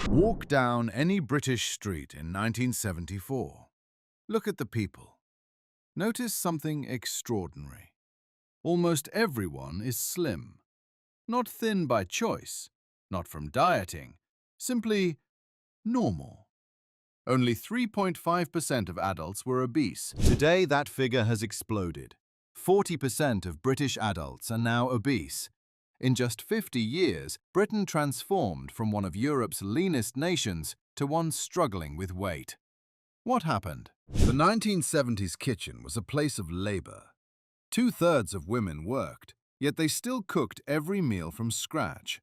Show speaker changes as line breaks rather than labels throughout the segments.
Walk down any British street in 1974. Look at the people. Notice something extraordinary. Almost everyone is slim. Not thin by choice, not from dieting, simply normal. Only 3.5% of adults were obese. Today, that figure has exploded. 40% of British adults are now obese. In just 50 years, Britain transformed from one of Europe's leanest nations to one struggling with weight. What happened? The 1970s kitchen was a place of labor. 2/3 of women worked, yet they still cooked every meal from scratch.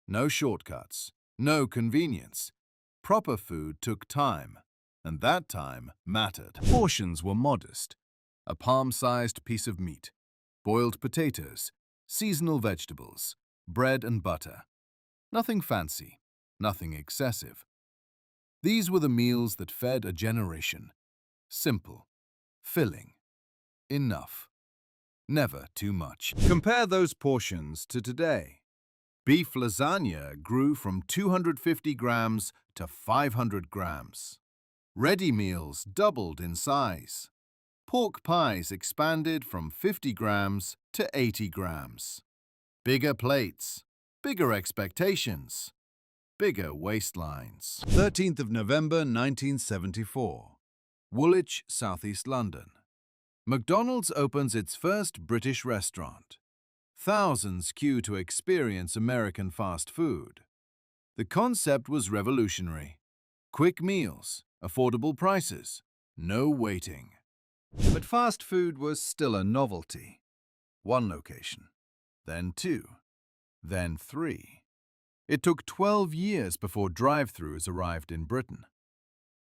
No shortcuts, no convenience. Proper food took time, and that time mattered. Portions were modest. A palm-sized piece of meat, boiled potatoes, seasonal vegetables, bread and butter. Nothing fancy, nothing excessive. These were the meals that fed a generation. Simple, filling, enough. Never too much. Compare those portions to today. Beef lasagna grew from 250 grams to 500 grams. Ready meals doubled in size. Pork pies expanded from 50 grams to 80 grams. Bigger plates, bigger expectations, bigger waistlines. 13th of November 1974. Woolwich, Southeast London. McDonald's opens its first British restaurant. Thousands queue to experience American fast food. The concept was revolutionary. Quick meals, affordable prices, no waiting. But fast food was still a novelty. One location, then two, then three. It took 12 years before drive-thrus arrived in Britain.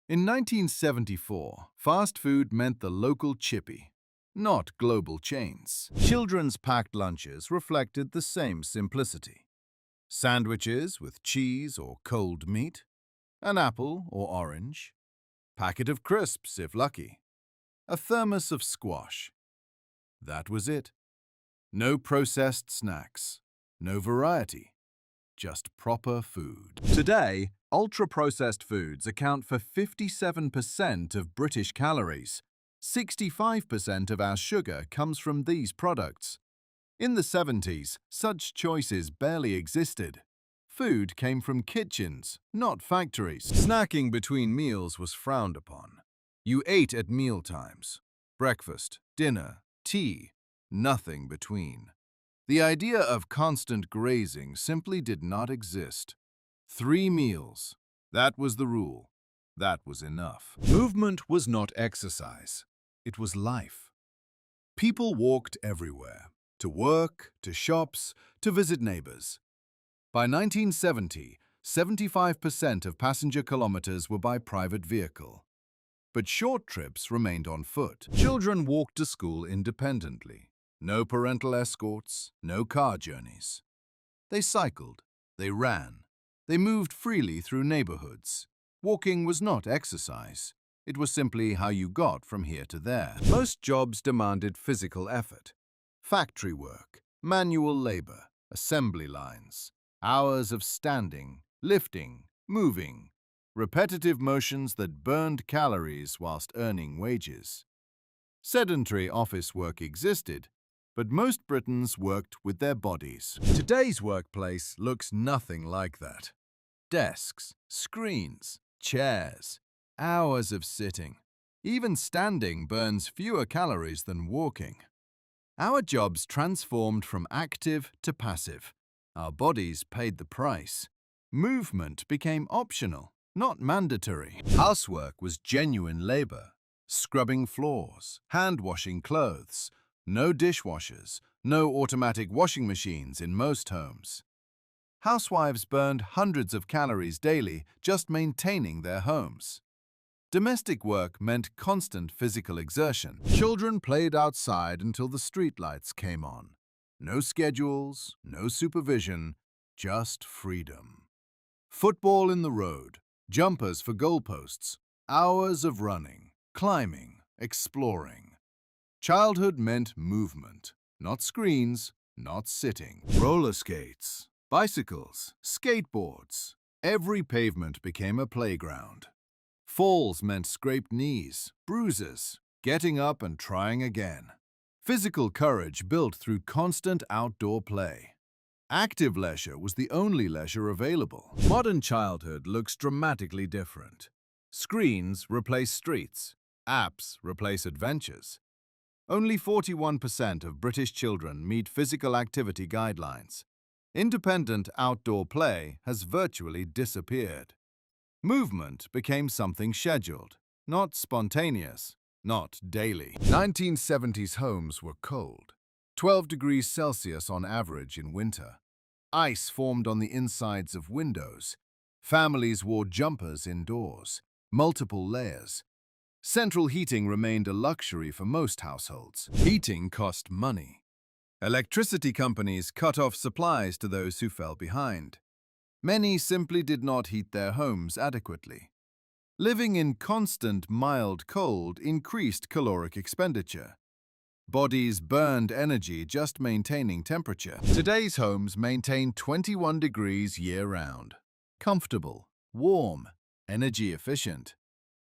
In 1974, fast food meant the local chippy, not global chains. Children's packed lunches reflected the same simplicity. Sandwiches with cheese or cold meat, an apple or orange, packet of crisps if lucky, a thermos of squash. That was it. No processed snacks, no variety, just proper food. Today, ultra-processed foods account for 57% of British calories. 65% of our sugar comes from these products. In the 70s, such choices barely existed. Food came from kitchens, not factories. Snacking between meals was frowned upon. You ate at meal times. Breakfast, dinner, tea, nothing between. The idea of constant grazing simply did not exist. 3 meals. That was the rule. That was enough. Movement was not exercise. It was life. People walked everywhere, to work, to shops, to visit neighbors. By 1970, 75% of passenger kilometers were by private vehicle. But short trips remained on foot. Children walked to school independently. No parental escorts, no car journeys. They cycled, they ran, they moved freely through neighborhoods. Walking was not exercise. It was simply how you got from here to there. Most jobs demanded physical effort. Factory work, manual labor, assembly lines, hours of standing, lifting, moving, repetitive motions that burned calories whilst earning wages. Sedentary office work existed, but most Britons worked with their bodies. Today's workplace looks nothing like that. Desks, screens, chairs, hours of sitting. Even standing burns fewer calories than walking. Our jobs transformed from active to passive. Our bodies paid the price. Movement became optional, not mandatory. Housework was genuine labor. Scrubbing floors, hand-washing clothes, no dishwashers, no automatic washing machines in most homes. Housewives burned hundreds of calories daily just maintaining their homes. Domestic work meant constant physical exertion. Children played outside until the streetlights came on. No schedules, no supervision, just freedom. Football in the road, jumpers for goalposts, hours of running, climbing, exploring. Childhood meant movement, not screens, not sitting. Roller skates, bicycles, skateboards, Every pavement became a playground. Falls meant scraped knees, bruises, getting up and trying again. Physical courage built through constant outdoor play. Active leisure was the only leisure available. Modern childhood looks dramatically different. Screens replace streets. Apps replace adventures. Only 41% of British children meet physical activity guidelines. Independent outdoor play has virtually disappeared. Movement became something scheduled, not spontaneous, not daily. 1970s homes were cold, 12 degrees Celsius on average in winter. Ice formed on the insides of windows. Families wore jumpers indoors, multiple layers. Central heating remained a luxury for most households. Heating cost money. Electricity companies cut off supplies to those who fell behind. Many simply did not heat their homes adequately. Living in constant mild cold increased caloric expenditure. Bodies burned energy just maintaining temperature. Today's homes maintain 21 degrees year-round. Comfortable, warm, energy efficient.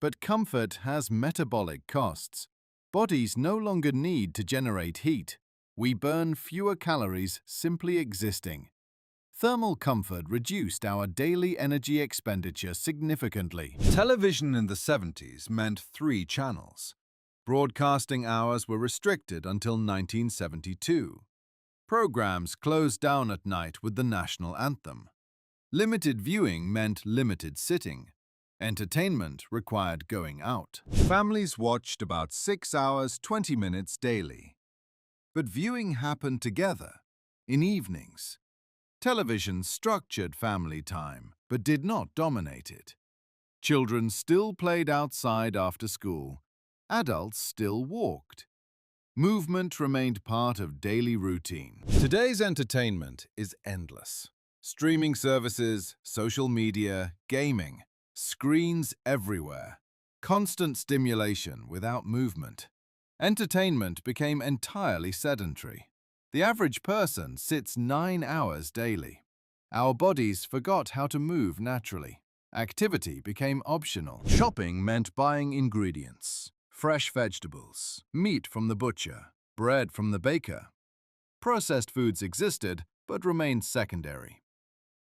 But comfort has metabolic costs. Bodies no longer need to generate heat. We burn fewer calories simply existing. Thermal comfort reduced our daily energy expenditure significantly. Television in the 70s meant 3 channels. Broadcasting hours were restricted until 1972. Programs closed down at night with the national anthem. Limited viewing meant limited sitting. Entertainment required going out. Families watched about 6 hours, 20 minutes daily. But viewing happened together, in evenings. Television structured family time, but did not dominate it. Children still played outside after school. Adults still walked. Movement remained part of daily routine. Today's entertainment is endless. Streaming services, social media, gaming, screens everywhere. Constant stimulation without movement. Entertainment became entirely sedentary. The average person sits 9 hours daily. Our bodies forgot how to move naturally. Activity became optional. Shopping meant buying ingredients, fresh vegetables, meat from the butcher, bread from the baker. Processed foods existed, but remained secondary.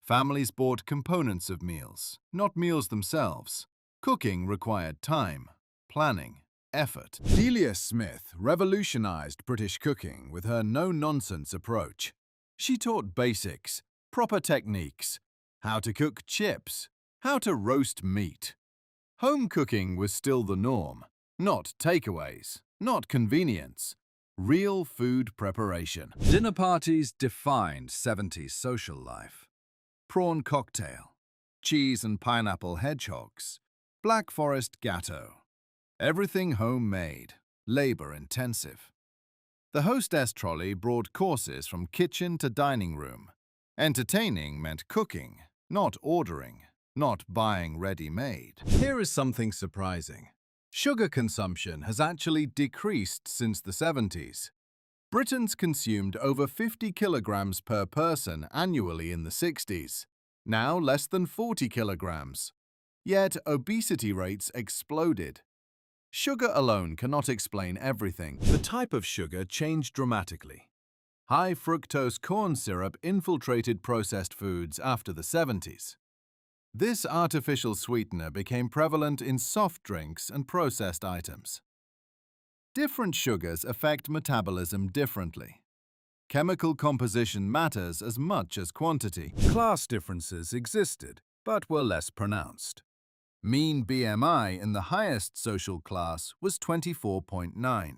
Families bought components of meals, not meals themselves. Cooking required time, planning, effort. Delia Smith revolutionized British cooking with her no-nonsense approach. She taught basics, proper techniques, how to cook chips, how to roast meat. Home cooking was still the norm, not takeaways, not convenience. Real food preparation. Dinner parties defined 70s social life. Prawn cocktail, cheese and pineapple hedgehogs, Black Forest gatto. Everything homemade, labor-intensive. The hostess trolley brought courses from kitchen to dining room. Entertaining meant cooking, not ordering, not buying ready-made. Here is something surprising. Sugar consumption has actually decreased since the 70s. Britons consumed over 50 kilograms per person annually in the 60s, now less than 40 kilograms. Yet obesity rates exploded. Sugar alone cannot explain everything. The type of sugar changed dramatically. High fructose corn syrup infiltrated processed foods after the 70s. This artificial sweetener became prevalent in soft drinks and processed items. Different sugars affect metabolism differently. Chemical composition matters as much as quantity. Class differences existed, but were less pronounced. Mean BMI in the highest social class was 24.9.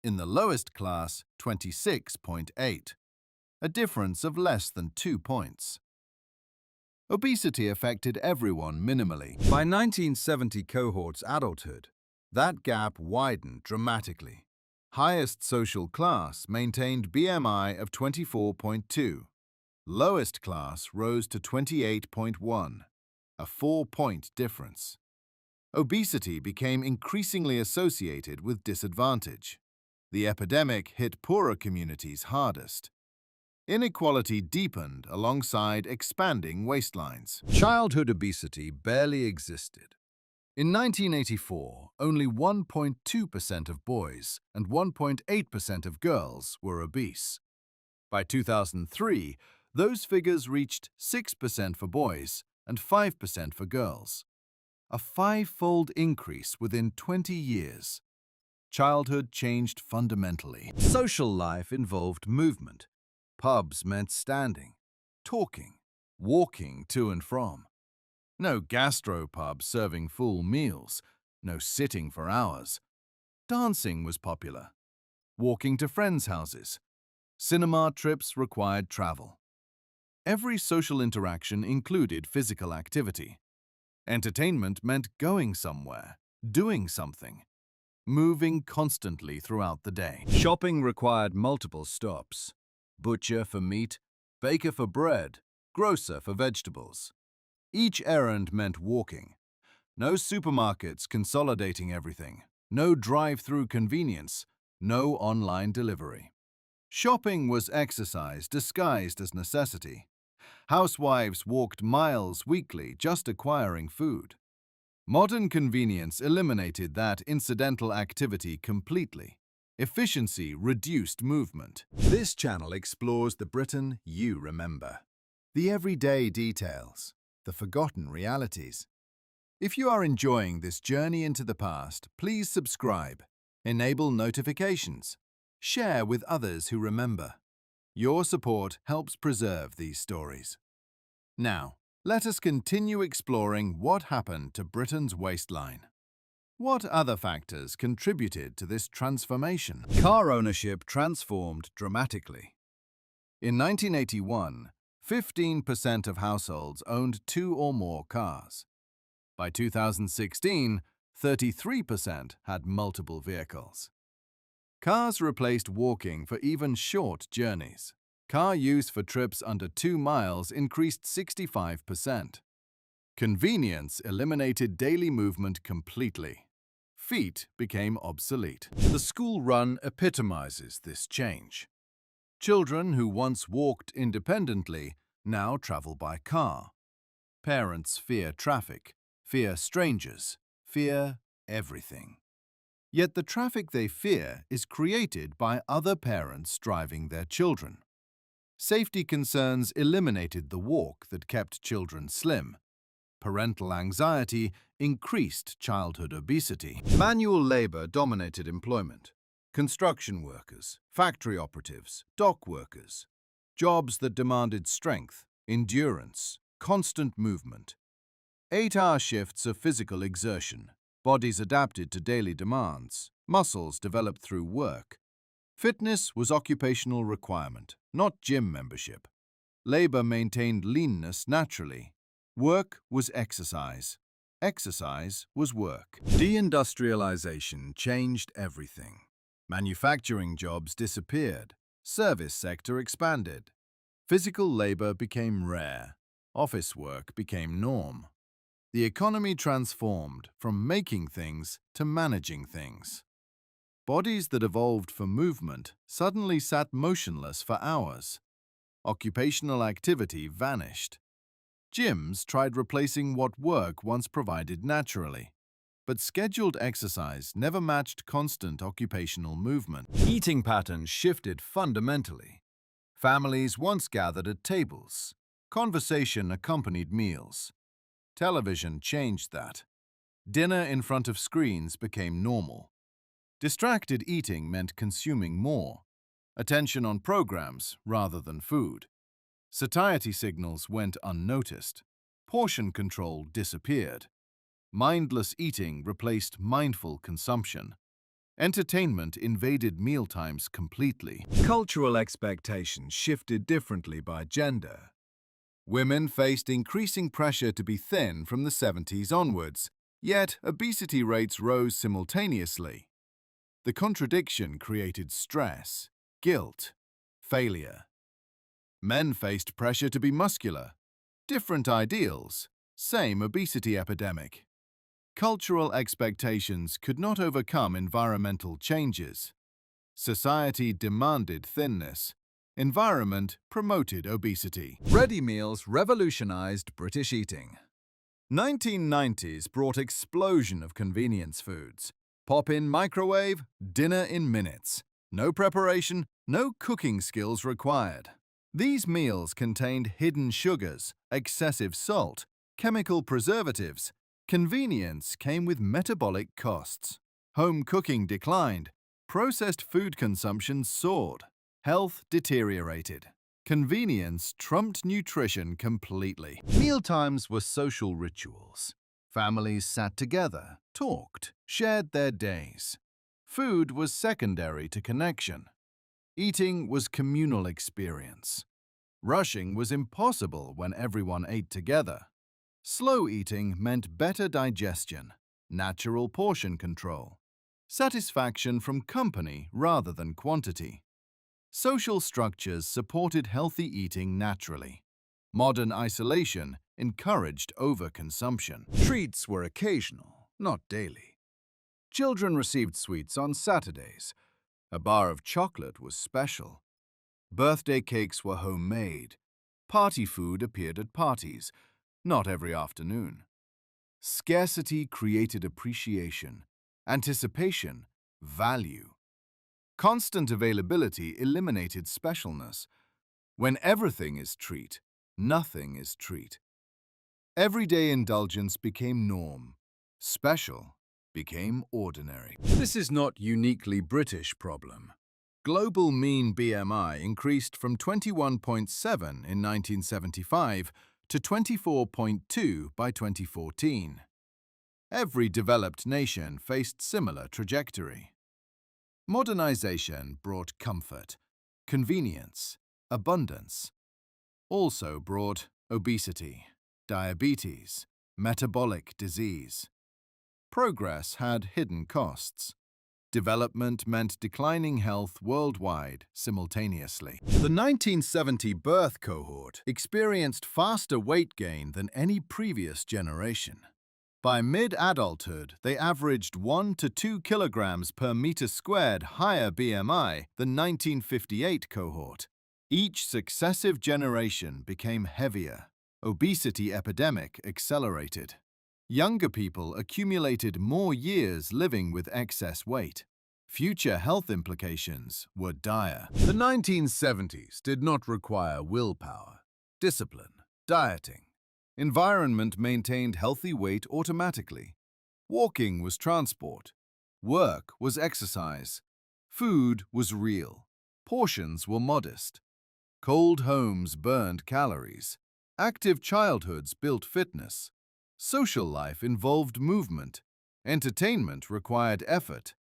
In the lowest class, 26.8. A difference of less than 2 points. Obesity affected everyone minimally. By 1970 cohort's adulthood, that gap widened dramatically. Highest social class maintained BMI of 24.2. Lowest class rose to 28.1, a 4-point difference. Obesity became increasingly associated with disadvantage. The epidemic hit poorer communities hardest. Inequality deepened alongside expanding waistlines.
Childhood obesity barely existed. In 1984, only 1.2% of boys and 1.8% of girls were obese. By 2003, those figures reached 6% for boys and 5% for girls. A five-fold increase within 20 years. Childhood changed fundamentally. Social life involved movement. Pubs meant standing, talking, walking to and from. No gastropub serving full meals, no sitting for hours. Dancing was popular. Walking to friends' houses. Cinema trips required travel. Every social interaction included physical activity. Entertainment meant going somewhere, doing something, moving constantly throughout the day. Shopping required multiple stops. Butcher for meat, baker for bread, grocer for vegetables. Each errand meant walking. No supermarkets consolidating everything. No drive-through convenience. No online delivery. Shopping was exercise disguised as necessity. Housewives walked miles weekly just acquiring food. Modern convenience eliminated that incidental activity completely. Efficiency reduced movement. This channel explores the Britain you remember. The everyday details, the forgotten realities. If you are enjoying this journey into the past, please subscribe, enable notifications, share with others who remember. Your support helps preserve these stories. Now, let us continue exploring what happened to Britain's waistline. What other factors contributed to this transformation? Car ownership transformed dramatically. In 1981, 15% of households owned 2 or more cars. By 2016, 33% had multiple vehicles. Cars replaced walking for even short journeys. Car use for trips under 2 miles increased 65%. Convenience eliminated daily movement completely. Feet became obsolete. The school run epitomizes this change. Children who once walked independently now travel by car. Parents fear traffic, fear strangers, fear everything. Yet the traffic they fear is created by other parents driving their children. Safety concerns eliminated the walk that kept children slim. Parental anxiety increased childhood obesity. Manual labor dominated employment. Construction workers, factory operatives, dock workers. Jobs that demanded strength, endurance, constant movement. 8-hour shifts of physical exertion. Bodies adapted to daily demands. Muscles developed through work. Fitness was occupational requirement, not gym membership. Labor maintained leanness naturally. Work was exercise. Exercise was work. Deindustrialization changed everything. Manufacturing jobs disappeared. Service sector expanded. Physical labor became rare. Office work became norm. The economy transformed from making things to managing things. Bodies that evolved for movement suddenly sat motionless for hours. Occupational activity vanished. Gyms tried replacing what work once provided naturally. But scheduled exercise never matched constant occupational movement. Eating patterns shifted fundamentally. Families once gathered at tables. Conversation accompanied meals. Television changed that. Dinner in front of screens became normal. Distracted eating meant consuming more. Attention on programs rather than food. Satiety signals went unnoticed. Portion control disappeared. Mindless eating replaced mindful consumption. Entertainment invaded mealtimes completely. Cultural expectations shifted differently by gender. Women faced increasing pressure to be thin from the 70s onwards, yet obesity rates rose simultaneously. The contradiction created stress, guilt, failure. Men faced pressure to be muscular. Different ideals, same obesity epidemic. Cultural expectations could not overcome environmental changes. Society demanded thinness.
Environment promoted obesity.
Ready meals revolutionized British eating. 1990s brought explosion of convenience foods. Pop-in microwave, dinner in minutes. No preparation, no cooking skills required. These meals contained hidden sugars, excessive salt, chemical preservatives. Convenience came with metabolic costs. Home cooking declined. Processed food consumption soared. Health deteriorated. Convenience trumped nutrition completely. Mealtimes were social rituals. Families sat together, talked, shared their days. Food was secondary to connection. Eating was communal experience. Rushing was impossible when everyone ate together. Slow eating meant better digestion, natural portion control, satisfaction from company rather than quantity. Social structures supported healthy eating naturally. Modern isolation encouraged overconsumption. Treats were occasional, not daily. Children received sweets on Saturdays. A bar of chocolate was special. Birthday cakes were homemade. Party food appeared at parties, not every afternoon. Scarcity created appreciation, anticipation, value. Constant availability eliminated specialness. When everything is treat, nothing is treat. Everyday indulgence became norm. Special became ordinary. This is not uniquely British problem. Global mean BMI increased from 21.7 in 1975 to 24.2 by 2014. Every developed nation faced similar trajectory. Modernization brought comfort, convenience, abundance. Also brought obesity, diabetes, metabolic disease. Progress had hidden costs. Development meant declining health worldwide simultaneously. The 1970 birth cohort experienced faster weight gain than any previous generation. By mid-adulthood, they averaged 1 to 2 kilograms per meter squared higher BMI than 1958 cohort. Each successive generation became heavier. Obesity epidemic accelerated. Younger people accumulated more years living with excess weight. Future health implications were dire. The 1970s did not require willpower, discipline, dieting. Environment maintained healthy weight automatically. Walking was transport. Work was exercise. Food was real. Portions were modest. Cold homes burned calories. Active childhoods built fitness. Social life involved movement. Entertainment required effort.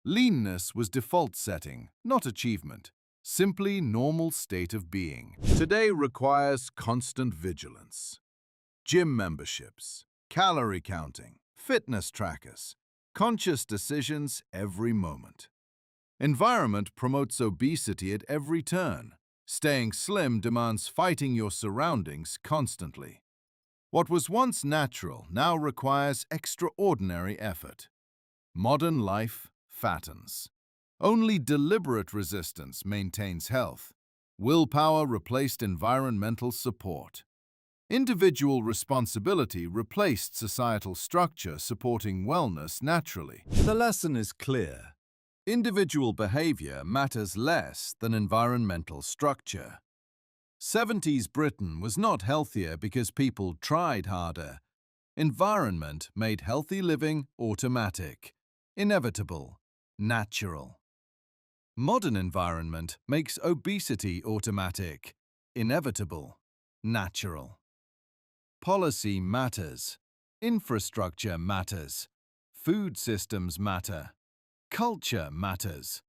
Leanness was default setting, not achievement. Simply normal state of being. Today requires constant vigilance. Gym memberships, calorie counting, fitness trackers, conscious decisions every moment. Environment promotes obesity at every turn. Staying slim demands fighting your surroundings constantly. What was once natural now requires extraordinary effort. Modern life fattens. Only deliberate resistance maintains health. Willpower replaced environmental support. Individual responsibility replaced societal structure supporting wellness naturally. The lesson is clear. Individual behavior matters less than environmental structure. 70s Britain was not healthier because people tried harder. Environment made healthy living automatic, inevitable, natural. Modern environment makes obesity automatic, inevitable, natural. Policy matters. Infrastructure matters. Food systems matter. Culture matters.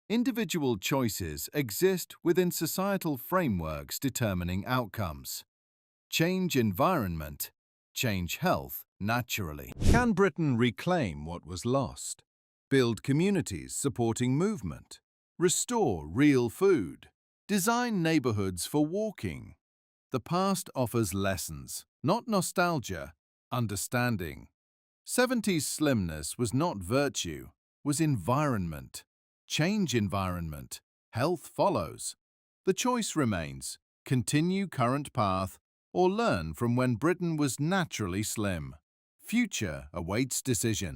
Individual choices exist within societal frameworks determining outcomes. Change environment, change health naturally. Can Britain reclaim what was lost? Build communities supporting movement. Restore real food. Design neighborhoods for walking. The past offers lessons, not nostalgia, understanding. 70s slimness was not virtue, was environment. Change environment, health follows.
The choice remains: continue current path or learn from when Britain was naturally slim. Future awaits decision.